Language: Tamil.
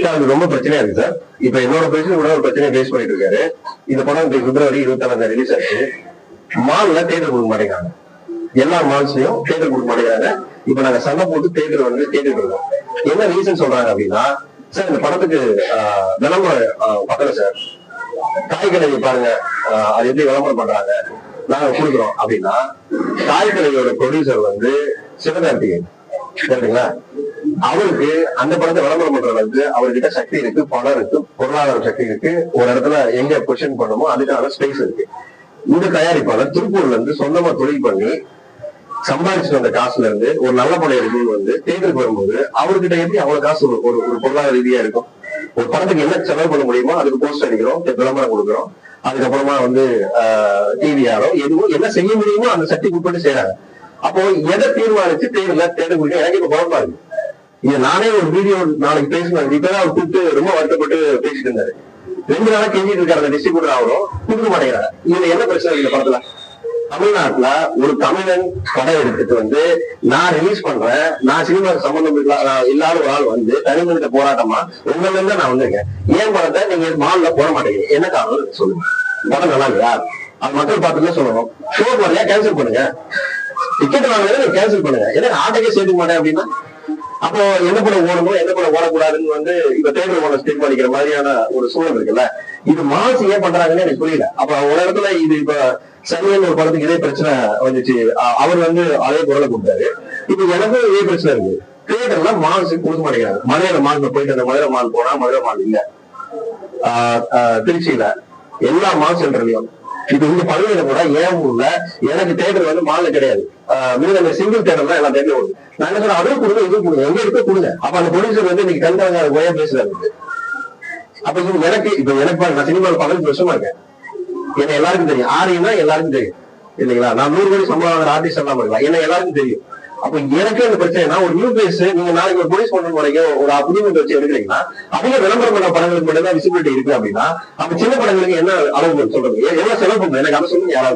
அது ரொம்ப பிரச்சனையா இருக்கு சார். இப்ப என்னோட பிரச்சனை கூட ஒரு பிரச்சனையை பேஸ் பண்ணிட்டு இருக்காரு. இந்த படம் பிப்ரவரி 24 ரிலீஸ் ஆச்சு. மால்ல தேட்டர் கொடுக்க மாட்டேங்கிறாங்க. எல்லா மால்ஸ்லயும் தேட்டர் கொடுக்க மாட்டேங்கிறாங்க. இப்ப நாங்க சண்டை போட்டு தேட்டர் வந்து கேட்டுட்டு இருக்கோம். என்ன ரீசன் சொல்றாங்க அப்படின்னா, சார் இந்த படத்துக்கு விளம்பரம் பக்கல சார், காய்கறி பாருங்க அது எப்படி விளம்பரம் பண்றாங்க, நாங்க கொடுக்குறோம் அப்படின்னா. காய்கறியோட ப்ரொடியூசர் வந்து சிவகார்த்திகேயன் சரிங்களா, அவருக்கு அந்த படத்தை விளம்பரம் பண்ற அளவுக்கு அவர்கிட்ட சக்தி இருக்கு, பணம் இருக்கு, பொருளாதார சக்தி இருக்கு. ஒரு இடத்துல எங்க பொசிஷன் பண்ணுமோ அதுக்கான ஸ்பேஸ் இருக்கு. இந்த தயாரிப்பாளர் திருப்பூர்ல இருந்து சொந்தமா தொழில் பண்ணி சம்பாதிச்சுட்டு வந்த காசுல இருந்து ஒரு நல்ல படம் எடுக்கணும்னு வந்து தேர்தலுக்கு வரும்போது அவர்கிட்ட எப்படி அவ்வளவு காசு ஒரு பொருளாதார ரீதியா இருக்கும். ஒரு படத்துக்கு என்ன செலவு பண்ண முடியுமோ அதுக்கு போஸ்ட் அடிக்கிறோம், விளம்பரம் கொடுக்குறோம், அதுக்கப்புறமா வந்து டிவிஆரோ எதுவும் என்ன செய்ய முடியுமோ அந்த சக்திக்கு உட்பட்டு செய்யறாங்க. அப்போ எதை தீர்மானிச்சு தேர்தல் குறிக்க எனக்கு இப்ப குழப்பா இருக்கு. இது நானே ஒரு வீடியோ நாளைக்கு பேசினாங்க. இப்பதான் அவர் கூப்பிட்டு ரொம்ப வருத்தப்பட்டு பேசிட்டு இருந்தாரு. 2 நாளா கெஞ்சிட்டு இருக்காரு அந்த டிஸ்ட்ரிபியூட்டர், அவரும் கொடுக்க மாட்டேங்கிறாங்க. இதுல என்ன பிரச்சனை இந்த படத்துல? தமிழ்நாட்டுல ஒரு தமிழன் படம் எடுத்துட்டு வந்து நான் ரிலீஸ் பண்றேன், நான் சினிமா சம்பந்தம் இல்லாத ஒரு ஆள் வந்து தனிமனித போராட்டமா உங்கள இருந்து நான் வந்திருக்கேன், ஏன் படத்தை நீங்க மால்ல போட மாட்டேங்கிறீங்க, என்ன காரணம் சொல்லுங்க. படம் நல்லா இல்லையா? அது மக்கள் பார்த்துதான் சொல்லணும். ஷோ போறியா கேன்சல் பண்ணுங்க, டிக்கெட் வாங்க கேன்சல் பண்ணுங்க, ஏன்னா ஆட்டைக்கே சேர்த்துக்க மாட்டேன் அப்படின்னா அப்போ என்ன படம் ஓடணும் என்ன படம் ஓடக்கூடாதுன்னு வந்து இப்ப தேர்தல் ஓட தீர்மானிக்கிற மாதிரியான ஒரு சூழல் இருக்குல்ல. இது மாசு ஏன் பண்றாங்கன்னு எனக்கு புரியல. அப்ப ஒரு இடத்துல இது இப்ப சனியன் ஒரு படத்துக்கு இதே பிரச்சனை வந்துச்சு, அவர் வந்து அதே குரலை கொடுத்தாரு. இப்ப எனக்கும் இதே பிரச்சனை இருக்கு. தேட்டர்ல மாசு கொடுக்க மாட்டேங்கிறாங்க. மதுரை மால்ல போயிட்டு அந்த மதுரை மால் போனா மதுரை மால் இல்ல, திருச்சியில எல்லா மால் சென்டர்லயும் இப்ப இங்க பழனியில கூட ஏன் ஊர்ல எனக்கு தேட்டர் வந்து மால்ல கிடையாது, மீது சிங்கிள் தேட்டர் தான் எல்லா தேட்டரும் வருது. நான் என்ன சொல்றேன், அதுவும் கொடுங்க இதுவும் கொடுங்க, எங்க எடுத்து கொடுங்க. அப்ப அந்த ப்ரொடியூசர் வந்து இன்னைக்கு கண்டாங்க போயா பேசுறாரு. அப்ப இது எனக்கு இப்ப எனக்கு நான் சினிமாவில் 15 வருஷமா இருக்கேன், என்ன எல்லாருக்கும் தெரியும். ஆரியன்னா எல்லாருக்கும் தெரியும் இல்லைங்களா? நான் 100 கோடி சம்பளம் ஆர்டிஸ்ட் எல்லாம் இருக்கலாம், என்ன எல்லாருக்கும் தெரியும். அப்ப எனக்கு அந்த பிரச்சனை ஒரு நியூ பேஸ் நீங்க நாளைக்கு ஒரு போலீஸ் பண்ண வரைக்கும் ஒரு புதுமணி வச்சு எடுக்கிறீங்கன்னா அவங்க விளம்பரம் பண்ண படங்களுக்கு மட்டும் தான் விசிபிலிட்டி இருக்கு அப்படின்னா அப்ப சின்ன படங்களுக்கு என்ன அளவு சொல்றது, எவ்வளவு செலவு பண்ணுங்க எனக்கு அதை சொல்லுங்க யாராவது.